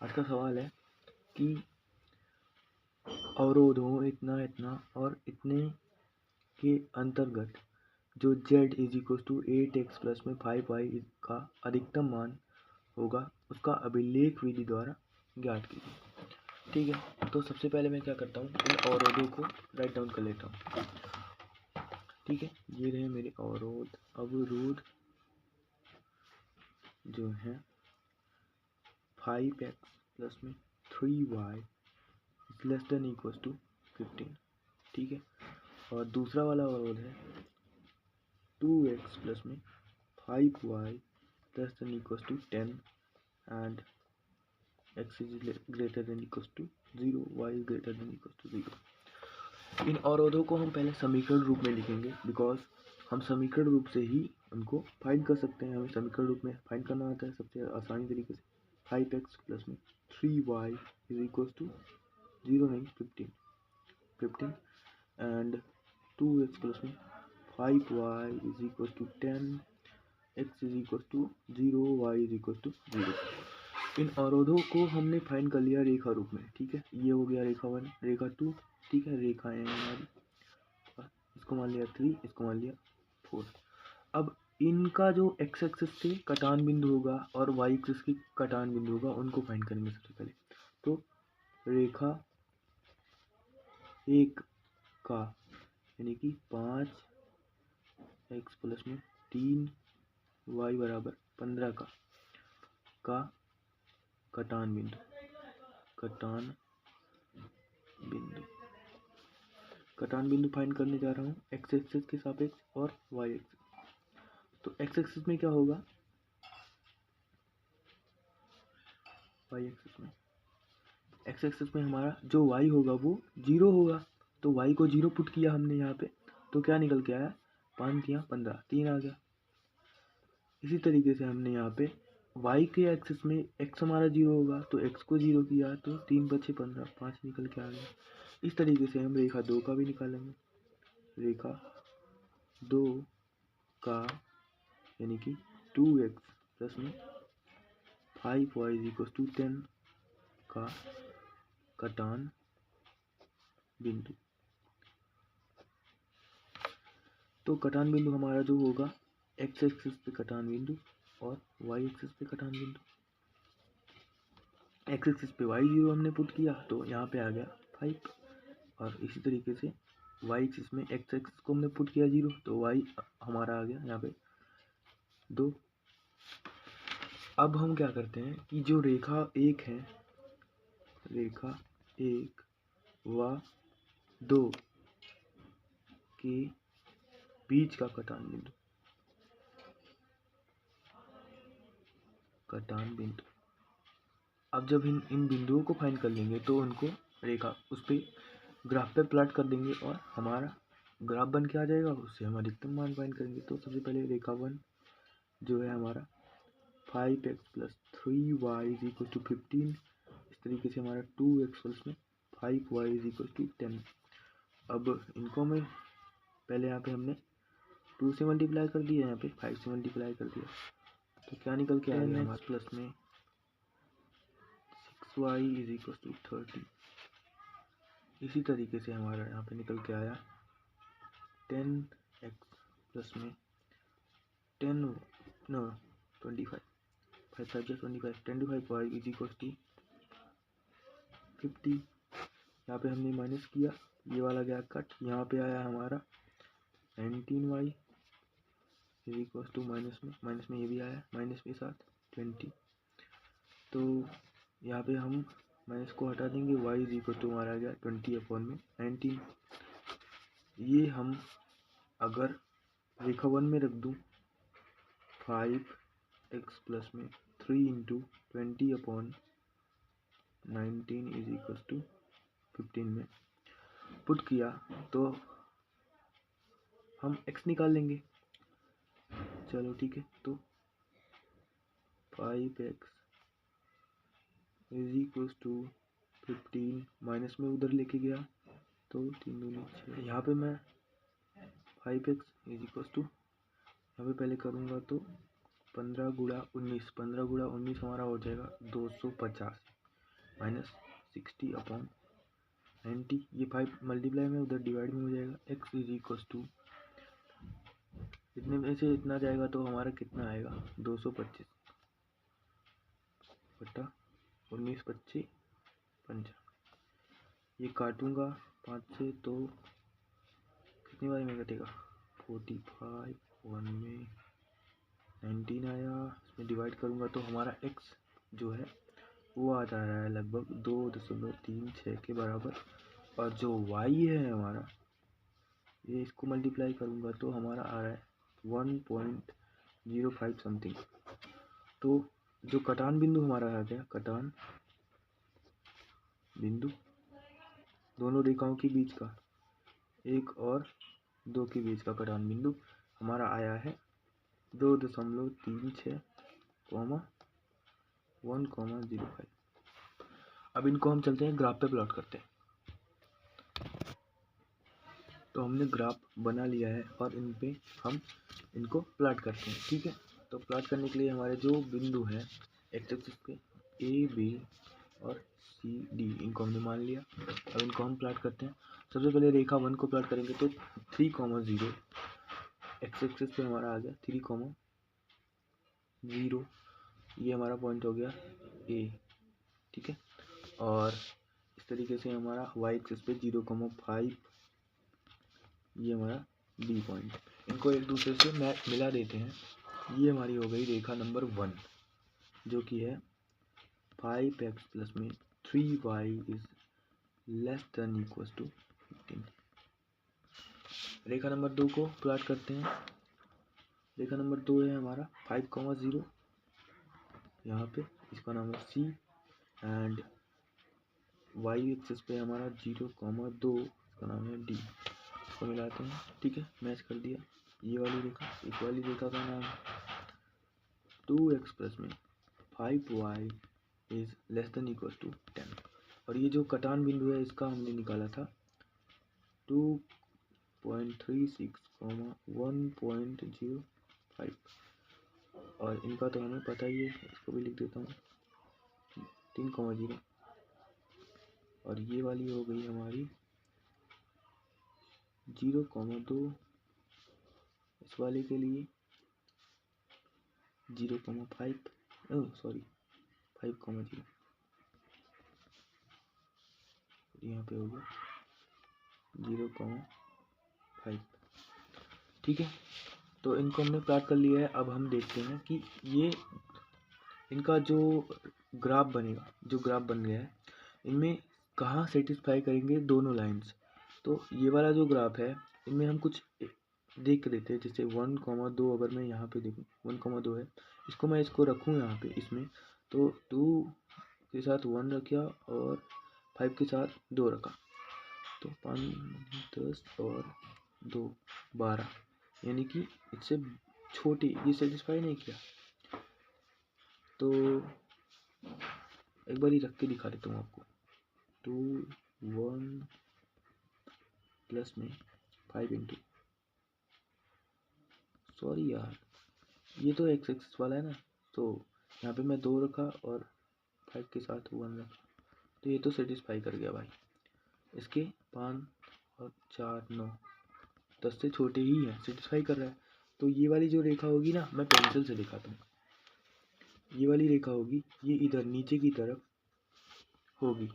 आज का सवाल है कि अवरोध हो इतना इतना और इतने के अंतर्गत जो z is equal to 8x plus में 5y का अधिकतम मान होगा उसका अभिलेख विधि द्वारा ज्ञात कीजिए। ठीक है, तो सबसे पहले मैं क्या करता हूँ, इन अवरोधों को राइट डाउन कर लेता हूँ। ठीक है, ये रहे मेरे अवरोध जो है 5x प्लस में 3y less than equal to 15। ठीक है, और दूसरा वाला अवरोध है 2x प्लस में 5y less than equal to 10 and x is greater than equal to 0, y is greater than equal to 0। इन अवरोधों को हम पहले समीकरण रूप में लिखेंगे, बिकॉज हम समीकरण रूप से ही उनको फाइंड कर सकते हैं। हमें समीकरण रूप में फाइंड करना आता है सबसे आसानी तरीके से। 5x प्लस में 3y इज इक्वल टू 0 नहीं 15 एंड 2x प्लस में 5y is equal to 10, x is equal to 0, y is equal to 0। इन अवरोधों को हमने फाइंड कर लिया रेखा रूप में। ठीक है, ये हो गया रेखा 1, रेखा 2। ठीक है, रेखाएं हमारी, इसको मान लिया 3, इसको मान लिया 4। अब इनका जो x एक्सिस से कटान बिंदु होगा और y एक्सिस की कटान बिंदु होगा, उनको फाइंड करेंगे सबसे पहले। तो रेखा 1 का यानी कि 5x प्लस में 3y बराबर 15 का कटान बिंदु फाइंड करने जा रहा हूँ x एक्सिस के सापेक्ष और y एक्सिस। तो x एक्सिस में क्या होगा, y एक्सिस में हमारा जो y होगा वो 0 होगा। तो y को 0 पुट किया हमने यहाँ पे, तो क्या निकल के आया, 5 तिया 15, 3 आ गया। इसी तरीके से हमने यहाँ पे y के एक्सिस में x हमारा 0 होगा, तो x को 0 किया तो 3 बचे 15, 5 निकल के आ गया। इस तरीके से हम रेखा 2 का भी निकालेंगे। रेखा 2 का यानी कि 2x प्लस में 5y इज इक्वल टू 10 का कटान बिंदु। तो कटान बिंदु हमारा जो होगा x एक्सिस पे कटान बिंदु और y एक्सिस पे कटान बिंदु। x एक्सिस पे y0 हमने पुट किया तो यहाँ पे आ गया 5, और इसी तरीके से y एक्सिस में x एक्सिस को हमने पुट किया 0 तो y हमारा आ गया यहाँ पे 2। अब हम क्या करते हैं कि जो रेखा 1 है, रेखा 1 व 2 के बीच का कटान बिंदु। अब जब इन बिंदुओं को फाइंड कर लेंगे तो उनको रेखा उस पर ग्राफ पे प्लॉट कर देंगे और हमारा ग्राफ बन के आ जाएगा, उससे हम अधिकतम मान फाइंड करेंगे। तो सबसे पहले रेखा 1 जो है हमारा 5x plus 3y is equal to 15। इस तरीके से हमारा 2x प्लस में 5y इज इक्वल टू 10। अब इनको में पहले यहाँ पे हमने 2 से मल्टीप्लाई कर दिया, यहाँ पे 5 से मल्टीप्लाई कर दिया, तो क्या निकल के आ गया हमारे प्लस में 6y इज इक्वल टू 30। इसी तरीके से हमारा यहाँ पे निकल के आया 10x प्लस में 25 25y इज इक्वल टू 50। यहाँ पे हमने माइनस किया, ये वाला गया कट, यहाँ पे आया हमारा 19y is equal to minus में ये भी आया माइनस के साथ 20। तो यहाँ पे हम माइनस को हटा देंगे, y इज इक्वल टू हमारा आ गया 20/19। ये हम अगर रेखा 1 में रख दूँ 5x प्लस में 3 इंटू 20/19 इज इक्वल टू 15 में पुट किया तो हम x निकाल लेंगे। चलो ठीक है, तो 5x is equal to 15 minus में उधर लेके गया तो 3 दूनी 6। यहाँ पे मैं 5x इज इक्वल टू यहाँ पे पहले करूँगा तो 15 गुणा 19 हमारा हो जाएगा 250। माइनस 60/90, ये 5 मल्टीप्लाई में उधर डिवाइड में हो जाएगा। x इज इक्वल टू इतने में से इतना जाएगा तो हमारा कितना आएगा 225 बटा 19 25 55। ये काटूंगा 5 से तो कितनी बार में कटेगा 45, 1 में 19 आया, इसमें डिवाइड करूंगा तो हमारा x जो है वो आ जा रहा है लगभग 2.36 के बराबर। और जो y है हमारा, ये इसको मल्टीप्लाई करूंगा तो हमारा आ रहा है 1.05 समथिंग। तो जो कटान बिंदु हमारा आ गया, कटान बिंदु दोनों रेखाओं के बीच का, 1 और 2 के बीच का कटान बिंदु हमारा आया है 2.36, 1,05। अब इनको हम चलते हैं ग्राफ पे प्लॉट करते हैं। तो हमने ग्राफ बना लिया है और इन पे हम इनको प्लॉट करते हैं, ठीक है। तो प्लॉट करने के लिए हमारे जो बिंदु हैं एक्स एक्सिस पे ए बी और सी डी, इनको हमने मान लिया। अब इनको हम प्लॉट करते हैं। सबसे पहले रेखा 1 को प्लॉट करेंगे तो 3,0 एक्स एक्सिस पे हमारा आ गया 3,0, ये हमारा पॉइंट हो गया ए, ठीक है। और इस तरीके से हमारा वाई एक्सिस पे 0,5, ये हमारा बी पॉइंट। इनको एक दूसरे से मिला देते हैं। ये हमारी हो गई रेखा नंबर 1, जो कि है 5x प्लस में 3y is less than equal to 15। रेखा नंबर 2 को प्लॉट करते हैं। रेखा नंबर 2 है हमारा 5,0 यहाँ पे, इसका नाम है सी, एंड वाई एक्सिस पे हमारा 0,2, इसका नाम है डी। इसको मिलाते हैं, ठीक है, मैच कर दिया। ये वाली रेखा, इस वाली रेखा का नाम 2x प्लस में 5y is less than equal to 10। और ये जो कटान बिंदु है इसका हमने निकाला था 2.36, 1.05। और इनका तो हमें पता ही है, इसको भी लिख देता हूँ 3,0। और ये वाली हो गई हमारी 0,2, इस वाले के लिए 0,5, सॉरी 5,0, यहाँ पे होगा 0,5, ठीक है। तो इनको हमने प्लॉट कर लिया है। अब हम देखते हैं कि ये इनका जो ग्राफ बनेगा, जो ग्राफ बन गया है, इनमें कहाँ सेटिस्फाई करेंगे दोनों लाइंस। तो ये वाला जो ग्राफ है, इनमें हम कुछ देख के देते हैं। जैसे 1,2 अगर मैं यहाँ पे देखूँ 1,2 है, इसको रखूँ यहाँ पे इसमें, तो 2 के साथ 1 रखा और 5 के साथ 2 रखा, तो 5, 10 और 2, 12, यानी कि इससे छोटी, ये सेटिस्फाई नहीं किया। तो एक बार ही रख के दिखा देता हूँ आपको। 2, 1 प्लस में 5 इंटू, सॉरी यार, ये तो एक्स एक्सिस वाला है ना, तो यहाँ पे मैं 2 रखा और 5 के साथ 1 रखा, तो ये तो सेटिस्फाई कर गया भाई। इसके 5 और 4, 9, 10 से छोटे ही हैं, सेटिस्फाई कर रहा है। तो ये वाली जो रेखा होगी ना, मैं पेंसिल से दिखाता हूँ। ये वाली रेखा होगी, ये इधर नीचे की तरफ होगी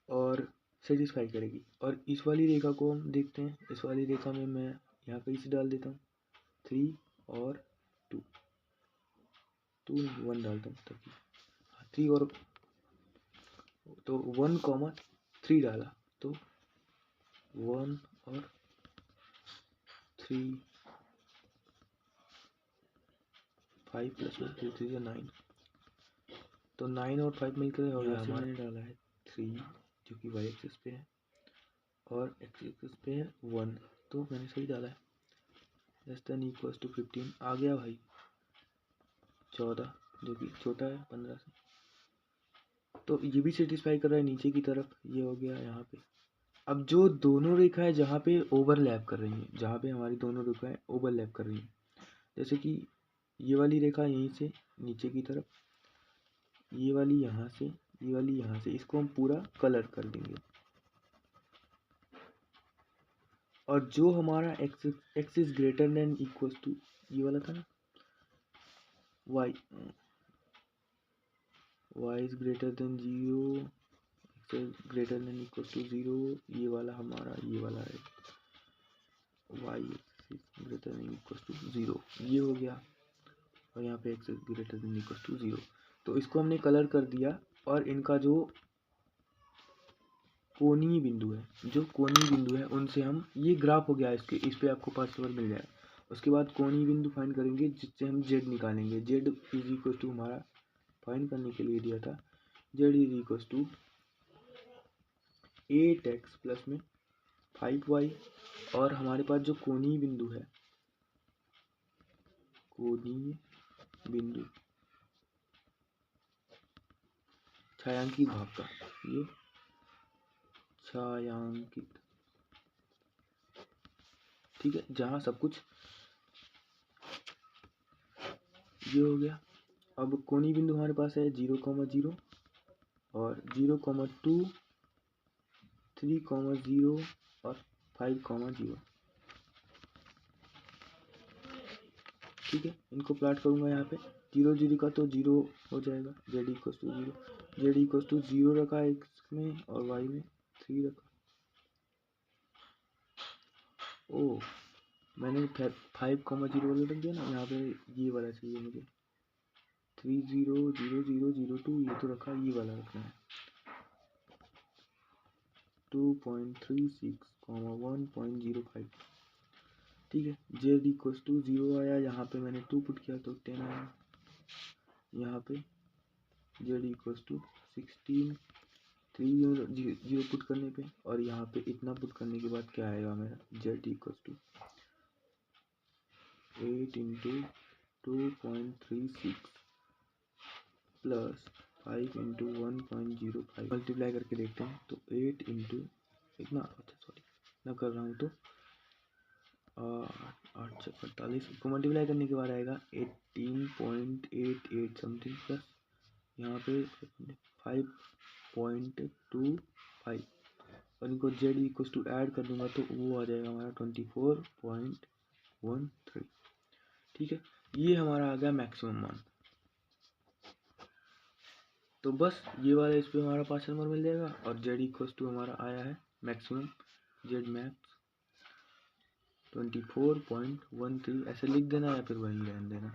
और सेटिस्फाई करेगी। और इस वाली रेखा को हम देखते हैं। इस वाली रेखा में मैं यहाँ पे इसे डाल देता हूँ 3 और 2, 1 डालता हूँ ताकि 3 और, तो 1,3 डाला, तो 1 और 3, 5 प्लस 1, 3 3 9, तो 9 और 5 मिलकर हो गया हमारा। मैंने डाला है 3, जो कि वाई एक्सिस पे है, और एक्स एक्सिस पे है 1, तो मैंने सही डाला है। लेस देन इक्वल्स टू 15 आ गया भाई, 14, जो कि छोटा है 15 से। तो ये भी सेटिस्फाई कर रहा है नीचे की तरफ, ये हो गया यहाँ पे। अब जो दोनों रेखाएं जहाँ पे ओवरलैप कर रही हैं, जहाँ पे हमारी दोनों रेखाएं ओवरलैप कर रही हैं, जैसे कि ये वाली रेखा यहीं से नीचे की तरफ, ये वाली यहाँ से ये वाली यहाँ से, इसको हम पूरा कलर कर देंगे। और जो हमारा x is greater than equals to, ये वाला था ना, y is greater than 0, x is greater than equals to 0, ये वाला हमारा ये वाला है, y is greater than equals to 0, ये हो गया। और यहाँ पे x is greater than equals to 0, तो इसको हमने कलर कर दिया। और इनका जो कोणीय बिंदु है उनसे हम, ये ग्राफ हो गया इसके, इस पे आपको पासवर्ड मिल जाएगा। उसके बाद कोणीय बिंदु फाइंड करेंगे जिससे हम जेड निकालेंगे। जेड इज इक्वल टू हमारा फाइंड करने के लिए दिया था, z is equal to 8x plus में 5y। और हमारे पास जो कोणीय बिंदु है, कोणीय बिंदु छायांकित भाग का, ये छायांकित, ठीक है, जहाँ सब कुछ ये हो गया। अब कोणीय बिंदु हमारे पास है 0,0 और 0,2, 3,0 और 5,0, ठीक है। इनको प्लॉट करूंगा यहाँ पे, 0 0 का तो 0 हो जाएगा, z equal to 0, z equal to 0 रखा एक्स में और वाई में 3 रखा। ओ, मैंने 5,0 वाला रख दिया ना, यहाँ पे ये वाला चाहिए मुझे, 3 0 0 0 0 2, ये तो रखा, ये वाला रखना है 2.36, 1.05, ठीक है। जेड इक्वल टू 0 आया, यहाँ पे मैंने 2 पुट किया तो 10 आया। यहाँ पे जेड इक्वल टू 16, 3 0 पुट करने पे, और यहाँ पे इतना पुट करने के बाद क्या आएगा मेरा, z equal to 8 into 2.36 plus 5 into 1.05, multiply करके देखते हैं तो 8 इंटू इतना, अच्छा सॉरी मैं कर रहा हूँ, तो 8 से 48 को मल्टीप्लाई करने के बाद आएगा 18.88 समथिंग, प्लस यहाँ पे 5.25, और इनको जेड इक्वल टू ऐड कर दूंगा तो वो आ जाएगा हमारा 24.13, ठीक है। ये हमारा आ गया मैक्सिमम मान। तो बस ये वाला इस पे हमारा 5 नंबर मिल जाएगा, और जेड इक्वल टू हमारा आया है मैक्सिमम, जेड मैक्स 24.13, ऐसे लिख देना या फिर वही रहने देना।